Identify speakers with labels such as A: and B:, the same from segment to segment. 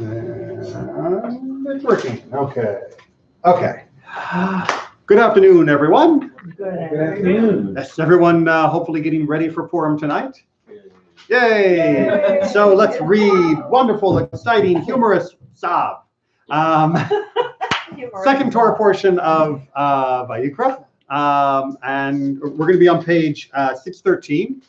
A: And it's working. Okay. Okay. Good afternoon, everyone.
B: Good afternoon.
A: Is everyone hopefully getting ready for Purim tonight? Yay! So let's read wonderful, exciting, humorous Tzav. Second Torah portion of Vayikra. And we're going to be on page 613.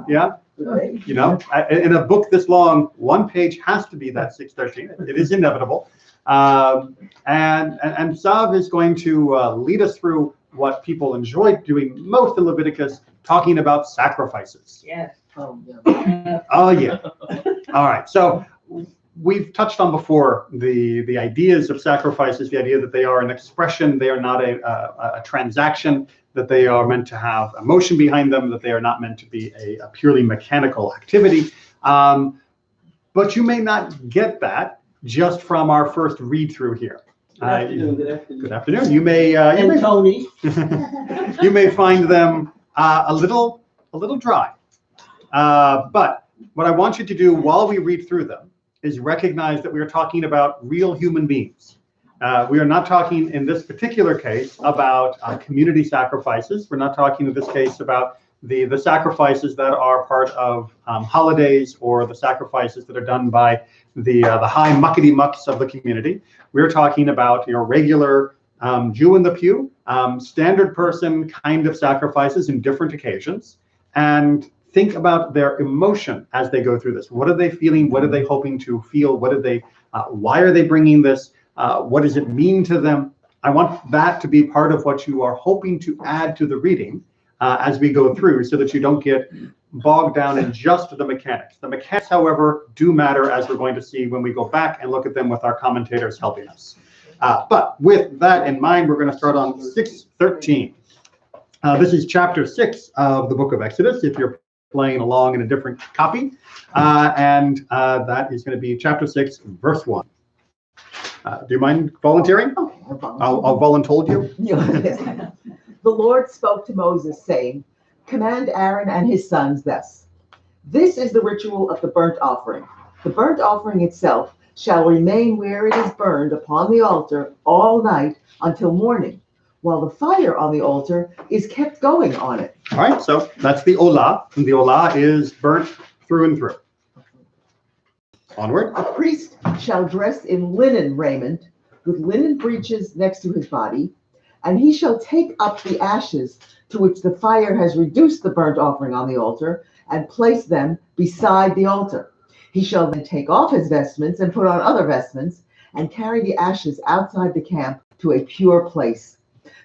A: Yeah. You know, in a book this long, one page has to be that 613. It is inevitable. And Tzav is going to lead us through what people enjoy doing most in Leviticus, talking about sacrifices.
B: Yes.
A: Oh, yeah. All right. So we've touched on before the ideas of sacrifices, the idea that they are an expression, they are not a transaction, that they are meant to have emotion behind them, that they are not meant to be a purely mechanical activity. But you may not get that just from our first read through here.
C: Good afternoon.
A: Good afternoon. You may
C: Tony.
A: you may find them a little dry. But what I want you to do while we read through them is recognize that we are talking about real human beings. We are not talking in this particular case about community sacrifices. We're not talking in this case about the sacrifices that are part of holidays or the sacrifices that are done by the high muckety mucks of the community. We're talking about your regular Jew in the pew, standard person kind of sacrifices in different occasions, and think about their emotion as they go through this. What are they feeling? What are they hoping to feel? What are they? Why are they bringing this? What does it mean to them? I want that to be part of what you are hoping to add to the reading as we go through, so that you don't get bogged down in just the mechanics. The mechanics, however, do matter, as we're going to see when we go back and look at them with our commentators helping us. But with that in mind, we're going to start on 613. This is chapter 6 of the book of Exodus, if you're playing along in a different copy. And that is going to be chapter 6, verse 1. Do you mind volunteering?
D: Okay,
A: I'll voluntold you.
D: The Lord spoke to Moses, saying, "Command Aaron and his sons thus. This is the ritual of the burnt offering. The burnt offering itself shall remain where it is burned upon the altar all night until morning, while the fire on the altar is kept going on it."
A: All right, so that's the olah, and the olah is burnt through and through. Onward.
D: A priest shall dress in linen raiment, with linen breeches next to his body, and he shall take up the ashes to which the fire has reduced the burnt offering on the altar, and place them beside the altar. He shall then take off his vestments and put on other vestments, and carry the ashes outside the camp to a pure place.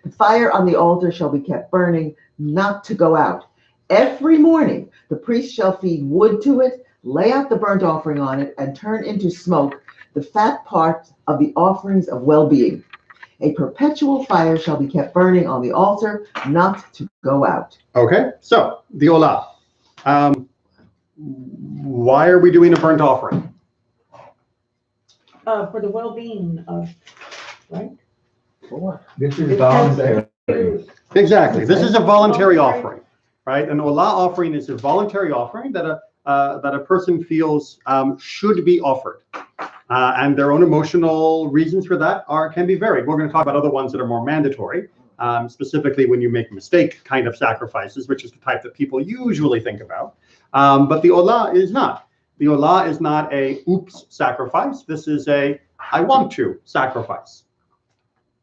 D: The fire on the altar shall be kept burning, not to go out. Every morning the priest shall feed wood to it, lay out the burnt offering on it, and turn into smoke the fat part of the offerings of well-being. A perpetual fire shall be kept burning on the altar, not to go out.
A: Okay, so the olah. Why are we doing a burnt offering?
B: For the well-being of, right?
C: This is voluntary.
A: Exactly. This is a voluntary offering, right? An olah offering is a voluntary offering that a person feels should be offered. And their own emotional reasons for that can be varied. We're going to talk about other ones that are more mandatory, specifically when you make a mistake kind of sacrifices, which is the type that people usually think about. But the olah is not. The olah is not a oops sacrifice. This is a I want to sacrifice.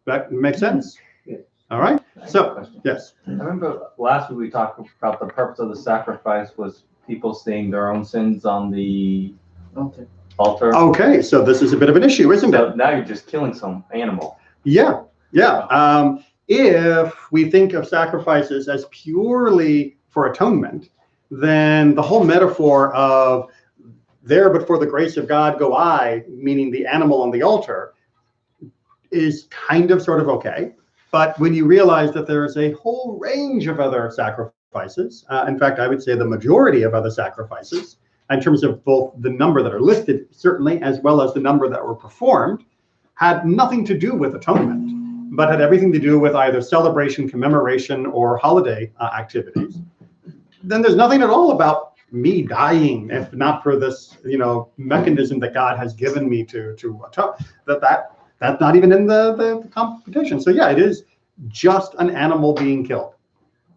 A: That makes sense?
C: Yes.
A: All right. So, yes.
E: I remember last week we talked about the purpose of the sacrifice was people seeing their own sins on the altar.
A: Okay, so this is a bit of an issue, isn't
E: So
A: it?
E: now you're just killing some animal.
A: Yeah. If we think of sacrifices as purely for atonement, then the whole metaphor of there but for the grace of God go I, meaning the animal on the altar, is kind of sort of okay. But when you realize that there is a whole range of other sacrifices, in fact, I would say the majority of other sacrifices, in terms of both the number that are listed, certainly, as well as the number that were performed, had nothing to do with atonement, but had everything to do with either celebration, commemoration, or holiday activities, then there's nothing at all about me dying if not for this, mechanism that God has given me to atone. That's not even in the competition. So yeah, it is just an animal being killed.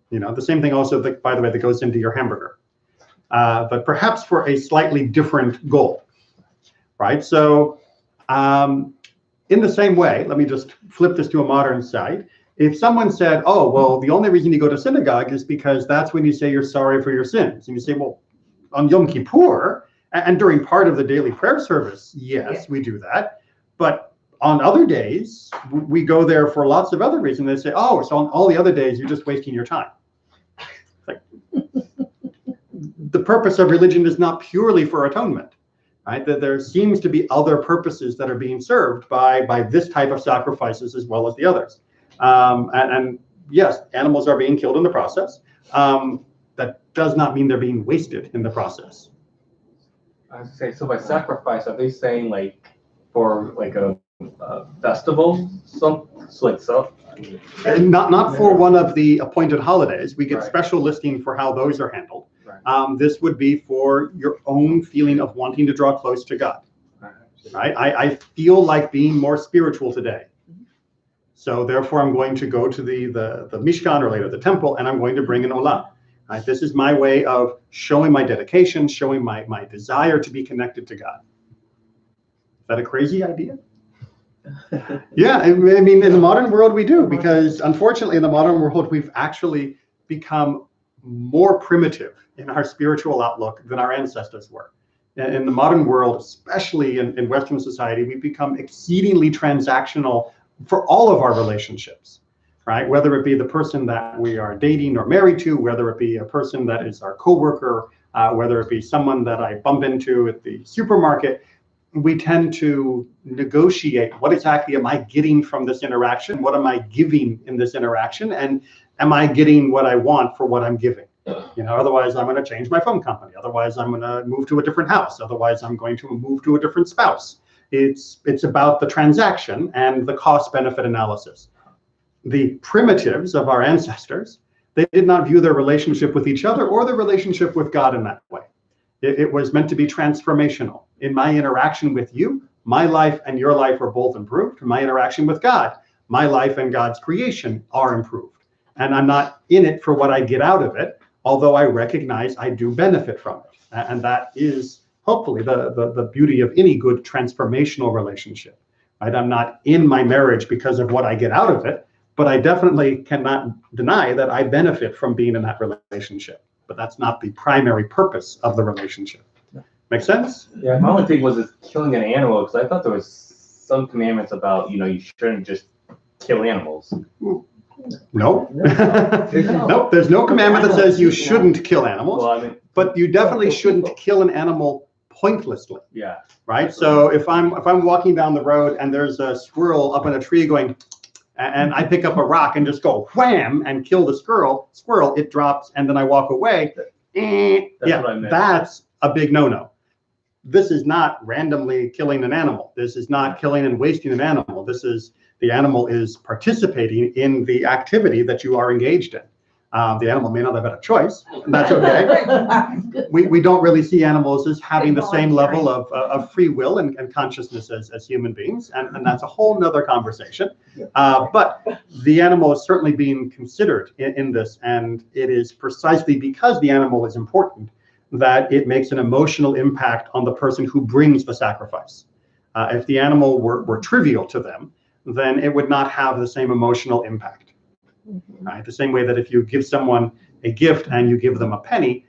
A: The same thing also, by the way, that goes into your hamburger, but perhaps for a slightly different goal, right? So in the same way, let me just flip this to a modern side. If someone said, oh, well, the only reason you go to synagogue is because that's when you say you're sorry for your sins. And you say, well, on Yom Kippur and during part of the daily prayer service, yes, we do that. But on other days, we go there for lots of other reasons. They say, oh, so on all the other days, you're just wasting your time. Like, the purpose of religion is not purely for atonement. Right? That there seems to be other purposes that are being served by this type of sacrifices as well as the others. And yes, animals are being killed in the process. That does not mean they're being wasted in the process.
E: I was gonna say, so by sacrifice, are they saying like for like a festival,
A: And not for one of the appointed holidays. We get
E: Right.
A: special listing for how those are handled.
E: Right.
A: This would be for your own feeling of wanting to draw close to God. Right? I feel like being more spiritual today. So therefore, I'm going to go to the Mishkan or later the temple, and I'm going to bring an olah. Right? This is my way of showing my dedication, showing my desire to be connected to God. Is that a crazy idea? Yeah, I mean, in the modern world, we do, because unfortunately, in the modern world, we've actually become more primitive in our spiritual outlook than our ancestors were. In the modern world, especially in Western society, we've become exceedingly transactional for all of our relationships, right? Whether it be the person that we are dating or married to, whether it be a person that is our coworker, whether it be someone that I bump into at the supermarket, we tend to negotiate what exactly am I getting from this interaction? What am I giving in this interaction? And am I getting what I want for what I'm giving? Otherwise I'm going to change my phone company. Otherwise I'm going to move to a different house. Otherwise I'm going to move to a different spouse. It's about the transaction and the cost benefit analysis. The primitives of our ancestors, they did not view their relationship with each other or their relationship with God in that way. It was meant to be transformational. In my interaction with you, my life and your life are both improved. In my interaction with God, my life and God's creation are improved. And I'm not in it for what I get out of it, although I recognize I do benefit from it. And that is hopefully the beauty of any good transformational relationship. Right? I'm not in my marriage because of what I get out of it, but I definitely cannot deny that I benefit from being in that relationship. But that's not the primary purpose of the relationship. Make sense?
E: Yeah, my only thing was is killing an animal, because I thought there was some commandments about, you shouldn't just kill animals.
A: No. Nope, there's no commandment that says you shouldn't kill animals,
E: Well, I mean,
A: but you definitely shouldn't kill an animal pointlessly.
E: yeah.
A: Right? So if I'm walking down the road and there's a squirrel up in a tree going, and I pick up a rock and just go wham and kill the squirrel, it drops, and then I walk away.
E: What I meant.
A: That's a big no-no. This is not randomly killing an animal. This is not killing and wasting an animal. The animal is participating in the activity that you are engaged in. The animal may not have had a choice, and that's okay. We don't really see animals as having the same level of free will and consciousness as human beings, and that's a whole nother conversation. But the animal is certainly being considered in this, and it is precisely because the animal is important that it makes an emotional impact on the person who brings the sacrifice. If the animal were trivial to them, then it would not have the same emotional impact. Right? The same way that if you give someone a gift and you give them a penny,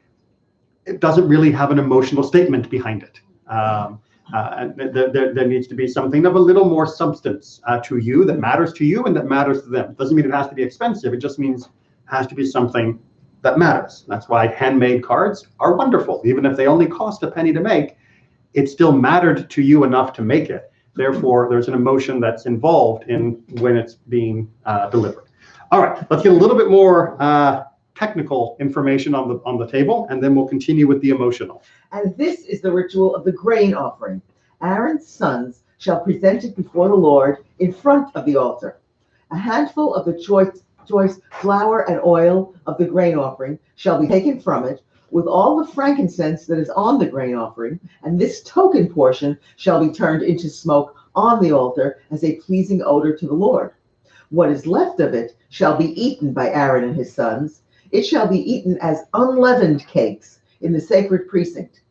A: it doesn't really have an emotional statement behind it. There needs to be something of a little more substance to you that matters to you and that matters to them. Doesn't mean it has to be expensive. It just means it has to be something that matters. That's why handmade cards are wonderful. Even if they only cost a penny to make, it still mattered to you enough to make it. Therefore, there's an emotion that's involved in when it's being delivered. All right, let's get a little bit more technical information on the table, and then we'll continue with the emotional.
D: And this is the ritual of the grain offering. Aaron's sons shall present it before the Lord in front of the altar. A handful of the choice flour and oil of the grain offering shall be taken from it. with all the frankincense that is on the grain offering, and this token portion shall be turned into smoke on the altar as a pleasing odor to the Lord. What is left of it shall be eaten by Aaron and his sons. It shall be eaten as unleavened cakes in the sacred precinct.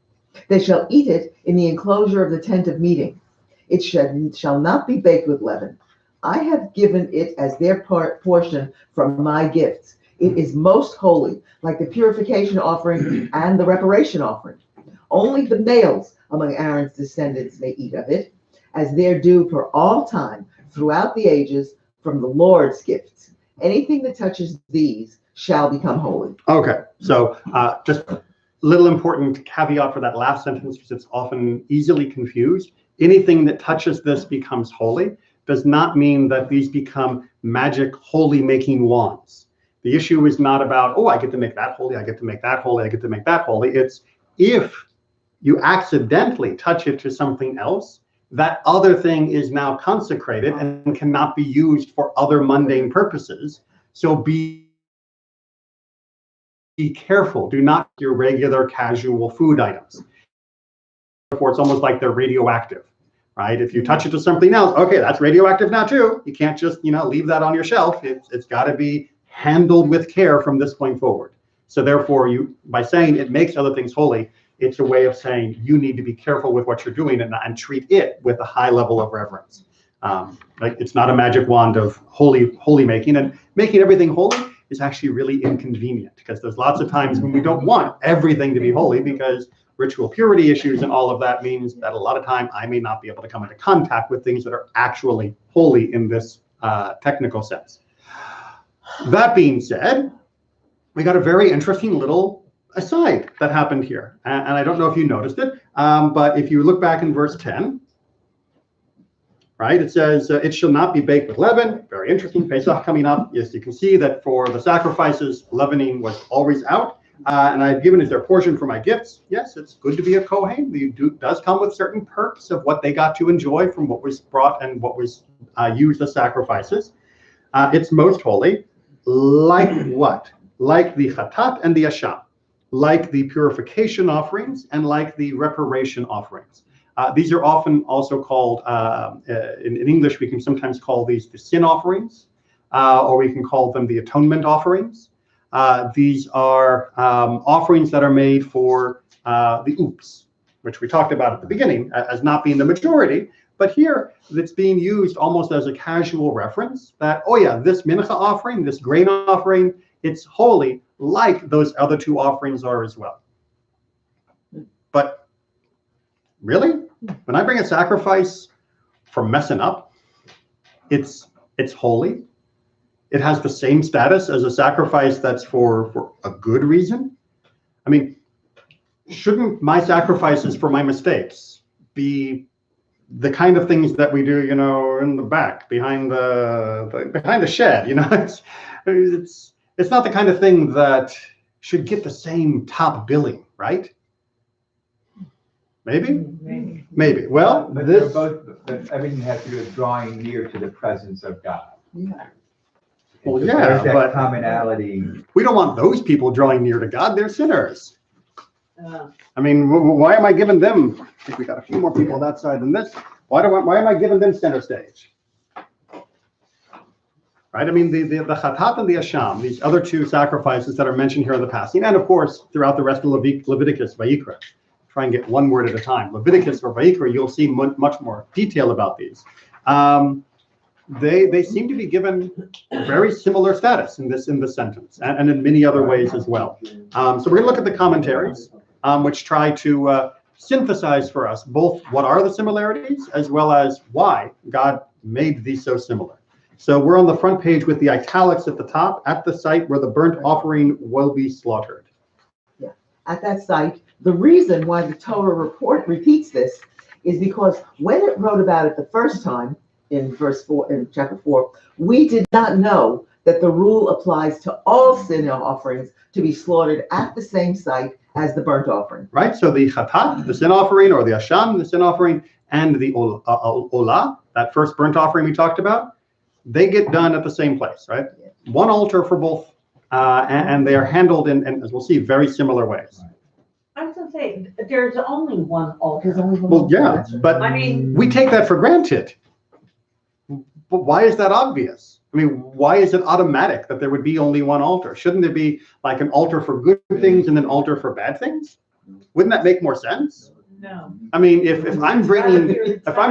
D: They shall eat it in the enclosure of the tent of meeting. It shall not be baked with leaven. I have given it as their portion from my gifts. It is most holy, like the purification offering and the reparation offering. Only the males among Aaron's descendants may eat of it, as their due for all time, throughout the ages, from the Lord's gifts. Anything that touches these shall become holy.
A: Okay, so just a little important caveat for that last sentence, because it's often easily confused. Anything that touches this becomes holy does not mean that these become magic holy making wands. The issue is not about, oh, I get to make that holy, I get to make that holy, I get to make that holy. It's if you accidentally touch it to something else, that other thing is now consecrated and cannot be used for other mundane purposes. So be careful. Do not eat your regular casual food items. Therefore, it's almost like they're radioactive, right? If you touch it to something else, okay, that's radioactive now too. You can't just, leave that on your shelf. It's got to be handled with care from this point forward. So therefore, by saying it makes other things holy, it's a way of saying you need to be careful with what you're doing and treat it with a high level of reverence. It's not a magic wand of holy making, and making everything holy is actually really inconvenient, because there's lots of times when we don't want everything to be holy, because ritual purity issues and all of that means that a lot of time I may not be able to come into contact with things that are actually holy in this technical sense. That being said, we got a very interesting little aside that happened here. And I don't know if you noticed it, but if you look back in verse 10, right, it says, it shall not be baked with leaven. Very interesting. Pesach coming up. Yes, you can see that for the sacrifices, leavening was always out. And I've given as their portion for my gifts. Yes, it's good to be a Kohen. It does come with certain perks of what they got to enjoy from what was brought and what was used as sacrifices. It's most holy. Like what? Like the chatat and the asham, like the purification offerings and like the reparation offerings. These are often also called, in English, we can sometimes call these the sin offerings, or we can call them the atonement offerings. These are offerings that are made for the oops, which we talked about at the beginning as not being the majority. But here, it's being used almost as a casual reference that, oh yeah, this mincha offering, this grain offering, it's holy, like those other two offerings are as well. But really, when I bring a sacrifice for messing up, it's holy. It has the same status as a sacrifice that's for a good reason. I mean, shouldn't my sacrifices for my mistakes be the kind of things that we do, in the back behind the shed? It's not the kind of thing that should get the same top billing, right? Maybe. Well,
C: But everything has to do with drawing near to the presence of God.
D: Yeah.
A: Well,
C: So
A: yeah,
C: there's that
A: but
C: commonality.
A: we don't want those people drawing near to God. They're sinners. I mean, why am I giving them? I think we got a few more people on that side than this. Why am I giving them center stage? Right? I mean, the chatat and the asham, these other two sacrifices that are mentioned here in the passing, and of course, throughout the rest of Leviticus, Vayikra. Try and get one word at a time. Leviticus or Vayikra, you'll see much more detail about these. They seem to be given very similar status in this sentence, and in many other ways as well. So we're going to look at the commentaries, which try to synthesize for us both what are the similarities as well as why God made these so similar. So we're on the front page with the italics at the top, at the site where the burnt offering will be slaughtered.
D: Yeah, at that site, the reason why the Torah repeats this is because when it wrote about it the first time in chapter 4, we did not know that the rule applies to all sin offerings to be slaughtered at the same site as the burnt offering.
A: Right, so the chatat, the sin offering, or the asham, the sin offering, and the olah, that first burnt offering we talked about, they get done at the same place, right? One altar for both and they are handled in, as we'll see, very similar ways.
B: I was gonna say, there's only one
D: There's
B: altar.
D: only one
A: Well,
D: altar,
A: yeah,
D: that's right.
A: but
B: I mean,
A: we take that for granted. But why is that obvious? I mean, why is it automatic that there would be only one altar? Shouldn't there be like an altar for good things and an altar for bad things? Wouldn't that make more sense?
B: no.
A: I mean, if I'm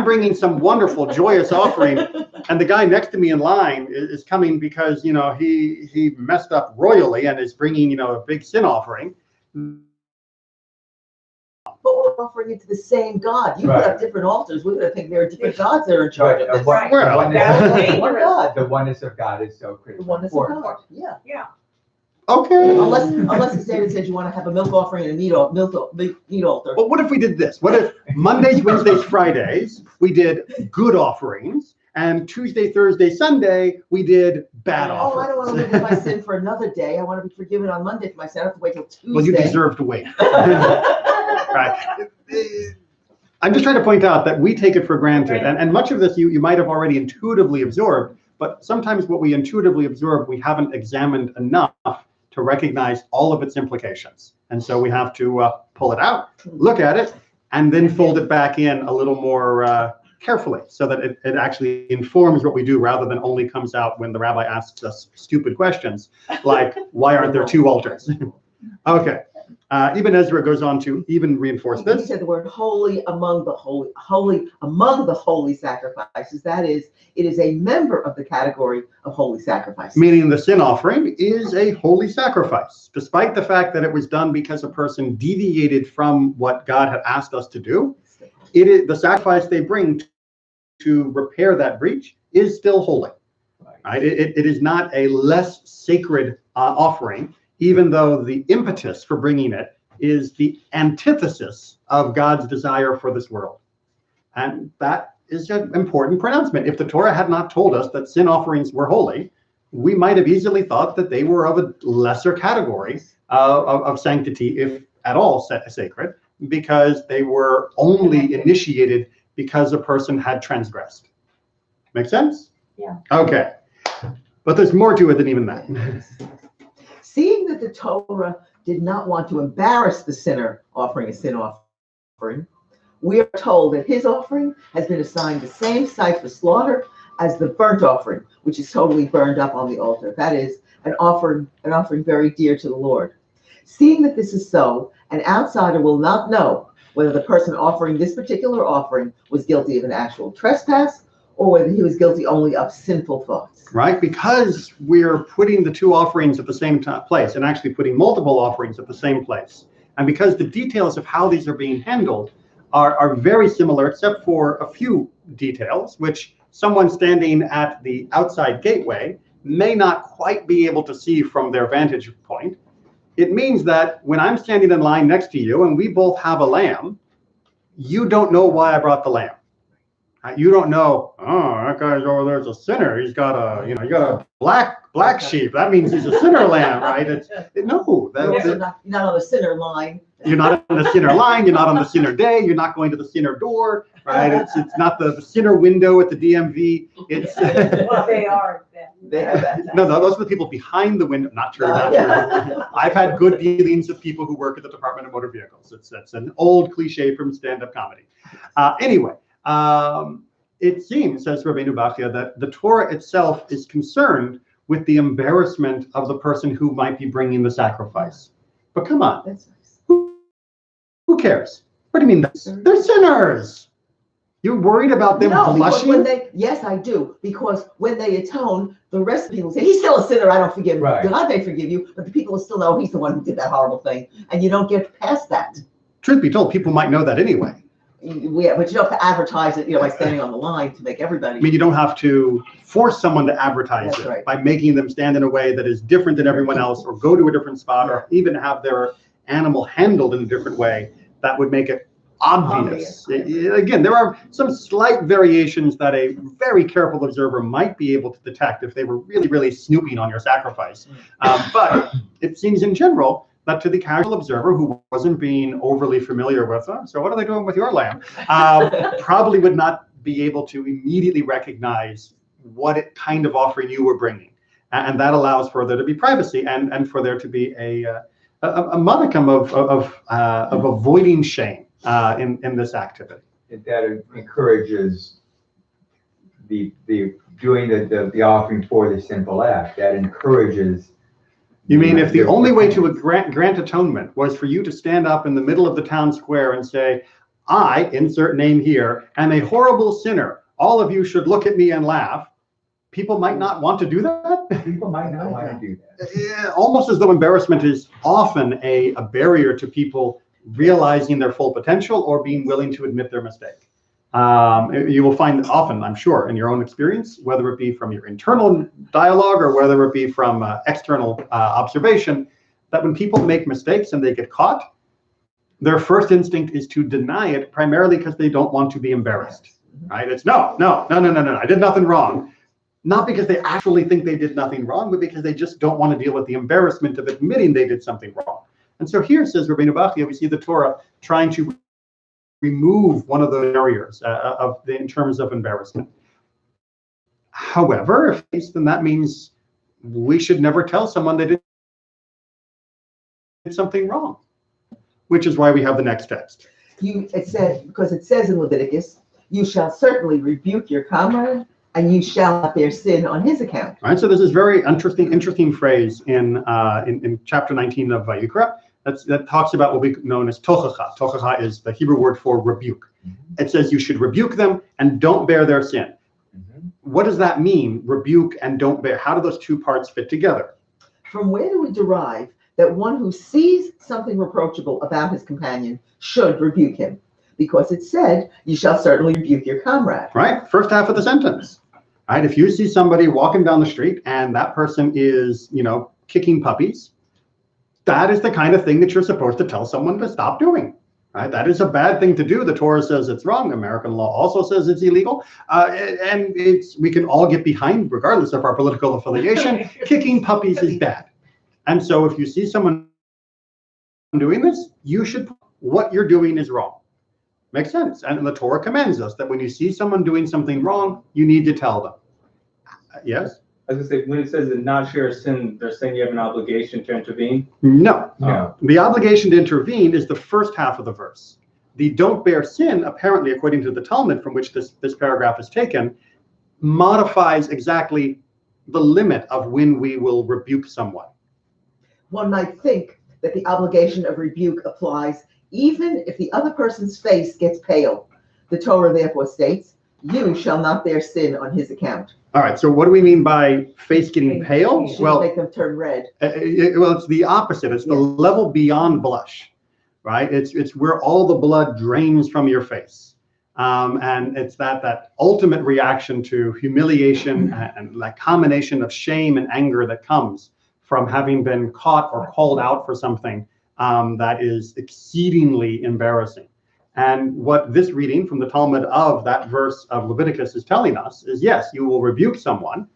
A: bringing some wonderful, joyous offering, and the guy next to me in line is coming because he messed up royally and is bringing a big sin offering.
D: But we're offering it to the same God. You put
C: Right.
D: up different altars. We're gonna think there are different gods that are in charge of this.
B: Right.
A: Well,
D: One God.
C: The oneness of God is so
D: The
C: critical.
D: oneness of God. Yeah.
A: Okay.
D: Unless the standard says you want to have a milk offering and a meat altar.
A: But what if we did this? What if Mondays, Wednesdays, Fridays, we did good offerings, and Tuesday, Thursday, Sunday, we did bad
D: Oh, I
A: offerings?
D: don't want to live with my sin for another day. I want to be forgiven on Monday for my sin. I don't have to wait till Tuesday.
A: Well, you deserve to wait. Right. I'm just trying to point out that we take it for granted, and much of this you might have already intuitively absorbed, but sometimes what we intuitively absorb, we haven't examined enough to recognize all of its implications. And so we have to pull it out, look at it, and then fold it back in a little more carefully so that it actually informs what we do rather than only comes out when the rabbi asks us stupid questions like, why aren't there two altars? Okay. Ibn Ezra goes on to even reinforce
D: He
A: this.
D: said the word holy among the holy sacrifices. That is, it is a member of the category of holy sacrifices.
A: Meaning the sin offering is a holy sacrifice, despite the fact that it was done because a person deviated from what God had asked us to do. It is the sacrifice they bring to repair that breach is still holy. Right? It is not a less sacred offering, even though the impetus for bringing it is the antithesis of God's desire for this world. And that is an important pronouncement. If the Torah had not told us that sin offerings were holy, we might have easily thought that they were of a lesser category of sanctity, if at all sacred, because they were only initiated because a person had transgressed. Make sense?
B: Yeah.
A: Okay. But there's more to it than even that.
D: Seeing that the Torah did not want to embarrass the sinner offering a sin offering, we are told that his offering has been assigned the same site for slaughter as the burnt offering, which is totally burned up on the altar. That is an offering very dear to the Lord. Seeing that this is so, an outsider will not know whether the person offering this particular offering was guilty of an actual trespass or whether he was guilty only of sinful thoughts.
A: Right? Because we're putting the two offerings at the same place and actually putting multiple offerings at the same place. And because the details of how these are being handled are very similar, except for a few details, which someone standing at the outside gateway may not quite be able to see from their vantage point. It means that when I'm standing in line next to you and we both have a lamb, you don't know why I brought the lamb. You don't know, oh, that guy's over there's a sinner. He's got a black sheep. That means he's a sinner lamb, right? No.
D: You're also not on the sinner line.
A: You're not on the sinner line. You're not on the sinner day. You're not going to the sinner door, right? It's not the sinner window at the DMV. It's
B: Well, they are.
D: They have that.
A: no, those are the people behind the window. Not true. Not true. I've had good dealings with people who work at the Department of Motor Vehicles. It's an old cliche from stand-up comedy. Anyway. It seems, says Rabbeinu Bachya, that the Torah itself is concerned with the embarrassment of the person who might be bringing the sacrifice. But come on,
D: That's nice.
A: who cares? What do you mean? They're sinners. You're worried about them
D: No, because
A: blushing?
D: yes, I do. Because when they atone, the rest of the people say, he's still a sinner, I don't forgive him.
C: Right.
D: God may forgive you, but the people will still know he's the one who did that horrible thing. And you don't get past that.
A: Truth be told, people might know that anyway.
D: Yeah, but you don't have to advertise it, by standing on the line to make everybody.
A: I mean, you don't have to force someone to advertise
D: That's
A: it
D: right.
A: by making them stand in a way that is different than everyone else, or go to a different spot, or even have their animal handled in a different way. That would make it obvious. Again, there are some slight variations that a very careful observer might be able to detect if they were really, really snooping on your sacrifice. But it seems in general that to the casual observer who wasn't being overly familiar with, so what are they doing with your lamb? Probably would not be able to immediately recognize what kind of offering you were bringing. And that allows for there to be privacy and for there to be a modicum of avoiding shame in this activity.
C: That encourages the doing the offering for the sinful act. That encourages.
A: You mean if the only way to grant atonement was for you to stand up in the middle of the town square and say, I, insert name here, am a horrible sinner. All of you should look at me and laugh. People might not want to do that.
C: People might not want to do that.
A: Yeah, almost as though embarrassment is often a barrier to people realizing their full potential or being willing to admit their mistake. You will find often, I'm sure, in your own experience, whether it be from your internal dialogue or whether it be from external observation, that when people make mistakes and they get caught, their first instinct is to deny it, primarily because they don't want to be embarrassed. Right? It's no, I did nothing wrong. Not because they actually think they did nothing wrong, but because they just don't want to deal with the embarrassment of admitting they did something wrong. And so here, says Rabbeinu Bachia, we see the Torah trying to remove one of the barriers in terms of embarrassment. However, then that means we should never tell someone they did something wrong, which is why we have the next text.
D: Because it says in Leviticus, you shall certainly rebuke your comrade, and you shall not bear sin on his account.
A: All right, so this is very interesting phrase in chapter 19 of Vayikra that talks about what we known as tochacha. Tochacha is the Hebrew word for rebuke. Mm-hmm. It says you should rebuke them and don't bear their sin. Mm-hmm. What does that mean, rebuke and don't bear? How do those two parts fit together?
D: From where do we derive that one who sees something reproachable about his companion should rebuke him? Because it said, you shall certainly rebuke your comrade.
A: Right, first half of the sentence. Right, if you see somebody walking down the street and that person is, kicking puppies, that is the kind of thing that you're supposed to tell someone to stop doing. Right, that is a bad thing to do. The Torah says it's wrong. American law also says it's illegal, and we can all get behind, regardless of our political affiliation. Kicking puppies is bad, and so if you see someone doing this, what you're doing is wrong. Makes sense. And the Torah commands us that when you see someone doing something wrong, you need to tell them. Yes?
E: I was going to say, when it says that not share a sin, they're saying you have an obligation to intervene?
A: No.
C: No.
A: The obligation to intervene is the first half of the verse. The don't bear sin, apparently, according to the Talmud, from which this paragraph is taken, modifies exactly the limit of when we will rebuke someone.
D: One might think that the obligation of rebuke applies even if the other person's face gets pale. The Torah therefore states, you shall not bear sin on his account.
A: All right, so what do we mean by face getting pale?
D: You should make them turn red.
A: It's the opposite. It's the level beyond blush, right? It's where all the blood drains from your face. And it's that ultimate reaction to humiliation and that combination of shame and anger that comes from having been caught or called out for something that is exceedingly embarrassing. And what this reading from the Talmud of that verse of Leviticus is telling us is, yes, you will rebuke someone,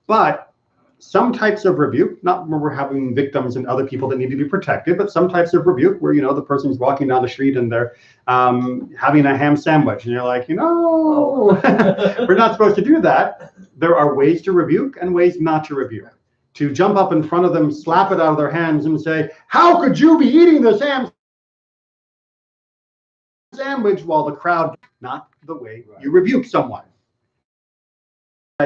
A: but some types of rebuke, not where we're having victims and other people that need to be protected, but some types of rebuke where, the person's walking down the street and they're having a ham sandwich and you're like, we're not supposed to do that. There are ways to rebuke and ways not to rebuke. To jump up in front of them, slap it out of their hands and say, how could you be eating this ham sandwich while the crowd, not the way you rebuke someone.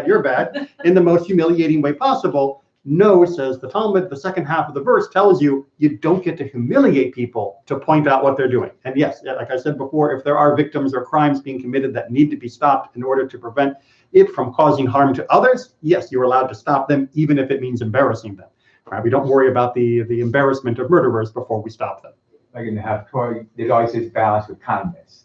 A: You're bad in the most humiliating way possible. No, says the Talmud, the second half of the verse tells you, you don't get to humiliate people to point out what they're doing. And yes, like I said before, if there are victims or crimes being committed that need to be stopped in order to prevent it from causing harm to others, yes, you're allowed to stop them, even if it means embarrassing them. Right? We don't worry about the embarrassment of murderers before we stop them.
C: Like in the Torah, there's always this balance with kindness.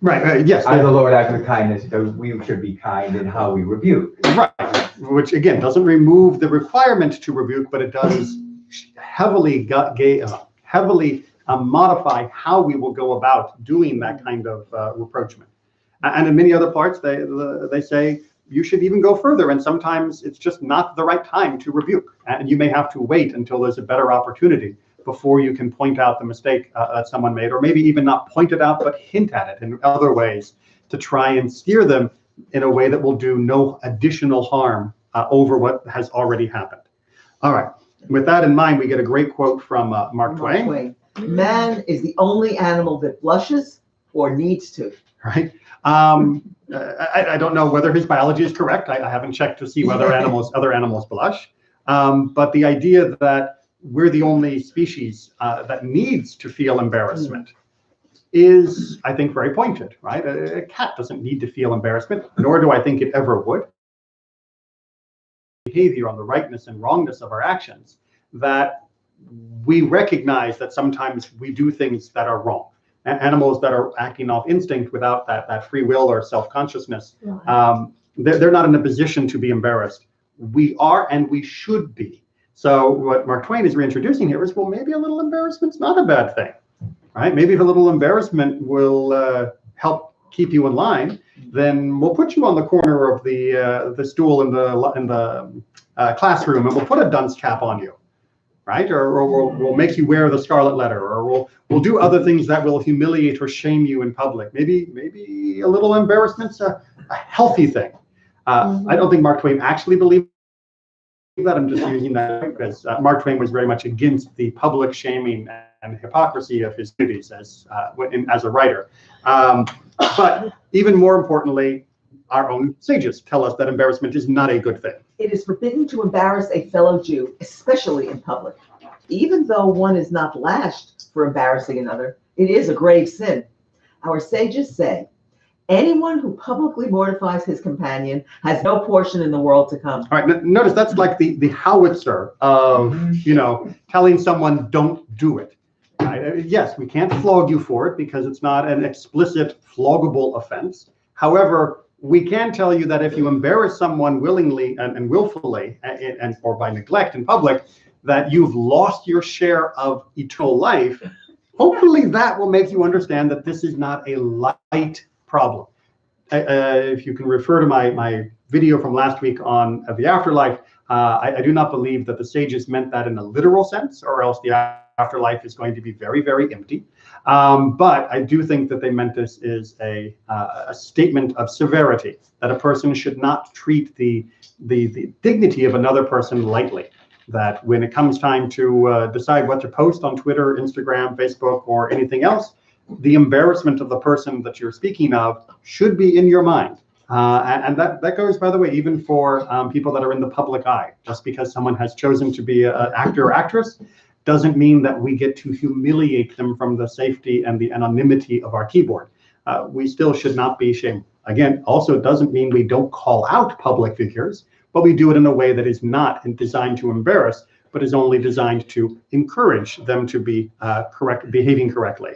A: Right, yes.
C: As the Lord acts with kindness, so we should be kind in how we rebuke.
A: Right, which again doesn't remove the requirement to rebuke, but it does heavily modify how we will go about doing that kind of reproachment. And in many other parts, they say you should even go further, and sometimes it's just not the right time to rebuke, and you may have to wait until there's a better opportunity before you can point out the mistake that someone made, or maybe even not point it out, but hint at it in other ways to try and steer them in a way that will do no additional harm over what has already happened. All right. With that in mind, we get a great quote from Mark Twain.
D: Man is the only animal that blushes or needs to.
A: Right. I don't know whether his biology is correct. I haven't checked to see whether other animals blush. But the idea that we're the only species that needs to feel embarrassment is, I think, very pointed, right? A cat doesn't need to feel embarrassment, nor do I think it ever would. Behavior on the rightness and wrongness of our actions, that we recognize that sometimes we do things that are wrong. Animals that are acting off instinct without that free will or self-consciousness, they're not in a position to be embarrassed. We are, and we should be. So what Mark Twain is reintroducing here is, well, maybe a little embarrassment's not a bad thing, right? Maybe if a little embarrassment will help keep you in line, then we'll put you on the corner of the stool in the classroom, and we'll put a dunce cap on you, right? Or we'll make you wear the scarlet letter, or we'll do other things that will humiliate or shame you in public. Maybe a little embarrassment's a healthy thing. I don't think Mark Twain actually believed that. I'm just using that because Mark Twain was very much against the public shaming and hypocrisy of his duties as a writer. But even more importantly, our own sages tell us that embarrassment is not a good thing.
D: It is forbidden to embarrass a fellow Jew, especially in public. Even though one is not lashed for embarrassing another, it is a grave sin. Our sages say, anyone who publicly mortifies his companion has no portion in the world to come.
A: All right, notice that's like the howitzer of, telling someone don't do it. Yes, we can't flog you for it because it's not an explicit floggable offense. However, we can tell you that if you embarrass someone willingly and willfully and or by neglect in public, that you've lost your share of eternal life. Hopefully that will make you understand that this is not a light problem. If you can refer to my video from last week on the afterlife, I do not believe that the sages meant that in a literal sense, or else the afterlife is going to be very, very empty. But I do think that they meant this is a statement of severity, that a person should not treat the dignity of another person lightly. That when it comes time to decide what to post on Twitter, Instagram, Facebook, or anything else, the embarrassment of the person that you're speaking of should be in your mind. And that goes, by the way, even for people that are in the public eye. Just because someone has chosen to be an actor or actress doesn't mean that we get to humiliate them from the safety and the anonymity of our keyboard. We still should not be shamed. Again, also it doesn't mean we don't call out public figures, but we do it in a way that is not designed to embarrass, but is only designed to encourage them to be behaving correctly.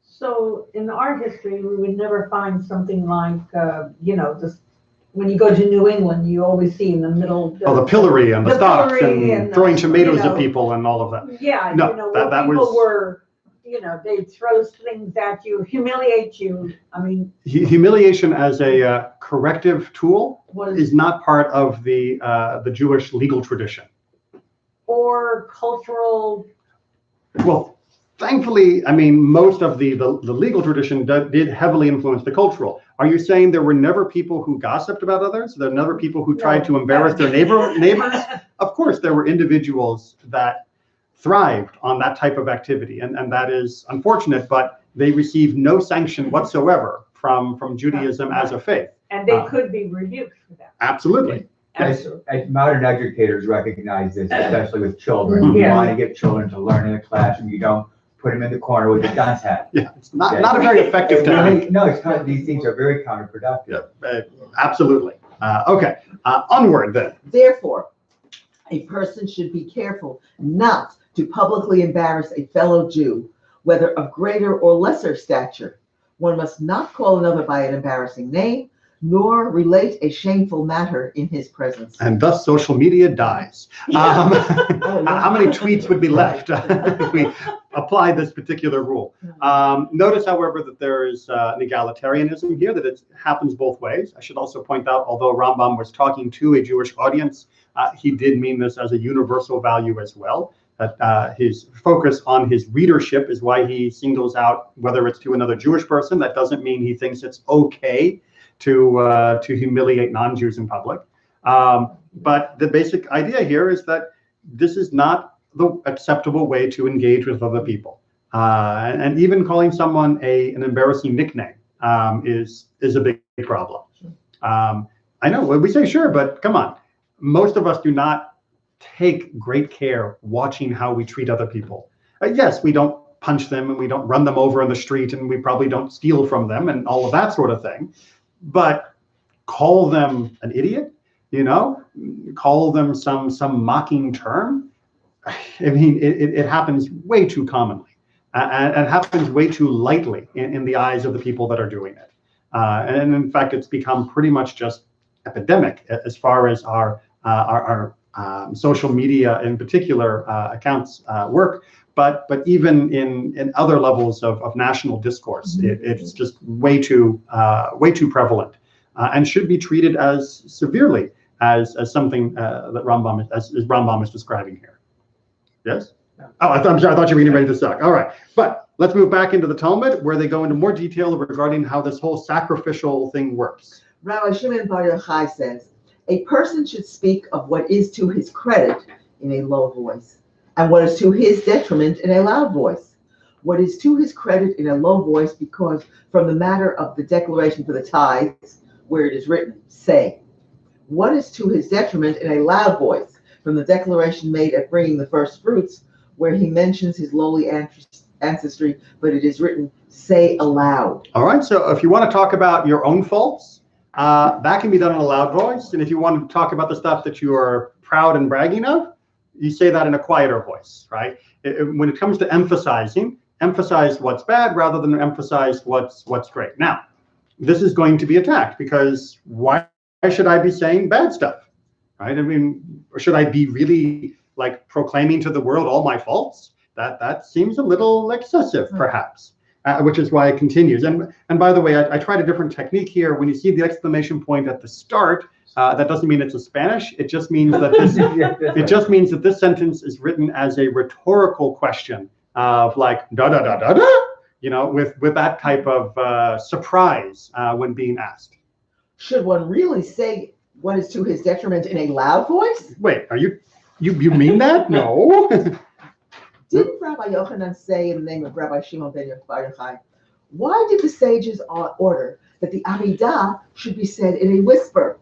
B: So in our history, we would never find something like, this, when you go to New England, you always see in the middle.
A: The pillory and the stocks
B: pillory
A: and throwing tomatoes at people and all of that.
B: Yeah,
A: No,
B: where
A: that
B: people
A: was,
B: were, they'd throw things at you, humiliate you. I mean,
A: humiliation as a corrective tool is not part of the Jewish legal tradition.
B: Or cultural.
A: Well, thankfully, I mean, most of the legal tradition did heavily influence the cultural. Are you saying there were never people who gossiped about others? There were never people who tried to embarrass their neighbors? Of course, there were individuals that thrived on that type of activity, and that is unfortunate, but they received no sanction whatsoever from Judaism as a faith.
B: And they could be rebuked for that.
A: Absolutely.
C: As modern educators recognize this, especially with children. You want to get children to learn in the classroom. You don't put them in the corner with a dunce hat.
A: Yeah, it's not a very effective technique.
C: No, it's not. These things are very counterproductive.
A: Yeah, absolutely. Okay, onward then.
D: Therefore, a person should be careful not to publicly embarrass a fellow Jew, whether of greater or lesser stature. One must not call another by an embarrassing name, nor relate a shameful matter in his presence.
A: And thus social media dies. How many tweets would be left if we applied this particular rule? Notice, however, that there is an egalitarianism here, that it happens both ways. I should also point out, although Rambam was talking to a Jewish audience, he did mean this as a universal value as well. That his focus on his readership is why he singles out whether it's to another Jewish person. That doesn't mean he thinks it's okay to humiliate non-Jews in public. But the basic idea here is that this is not the acceptable way to engage with other people. And even calling someone an embarrassing nickname is a big problem. I know we say sure, but come on. Most of us do not take great care watching how we treat other people. Yes, we don't punch them and we don't run them over in the street and we probably don't steal from them and all of that sort of thing. But call them an idiot, call them some mocking term. I mean, it happens way too commonly. And it happens way too lightly in the eyes of the people that are doing it. And in fact, it's become pretty much just epidemic as far as our social media in particular accounts work. But even in other levels of national discourse, it's just way too prevalent and should be treated as severely as something that Rambam is describing here. Yes? Oh, I'm sorry, I thought you were getting ready to suck. All right, but let's move back into the Talmud where they go into more detail regarding how this whole sacrificial thing works.
D: Rabbi Shimon Bar Yochai says, a person should speak of what is to his credit in a low voice, and what is to his detriment in a loud voice. What is to his credit in a low voice, because from the matter of the declaration for the tithes, where it is written, say. What is to his detriment in a loud voice, from the declaration made at bringing the first fruits, where he mentions his lowly ancestry, but it is written, say aloud.
A: All right, so if you want to talk about your own faults, that can be done in a loud voice. And if you want to talk about the stuff that you are proud and bragging of, you say that in a quieter voice, right? When it comes to emphasize what's bad rather than emphasize what's great. Now, this is going to be attacked because why should I be saying bad stuff, right? I mean, or should I be really like proclaiming to the world all my faults? That seems a little excessive, perhaps. Which is why it continues. And by the way, I tried a different technique here. When you see the exclamation point at the start, that doesn't mean it's a Spanish. It just means that this sentence is written as a rhetorical question of like da da da da da, with that type of surprise when being asked.
D: Should one really say what is to his detriment in a loud voice?
A: Wait, are you mean that? No.
D: Didn't Rabbi Yochanan say in the name of Rabbi Shimon ben Yochai, why did the sages order that the Amidah should be said in a whisper,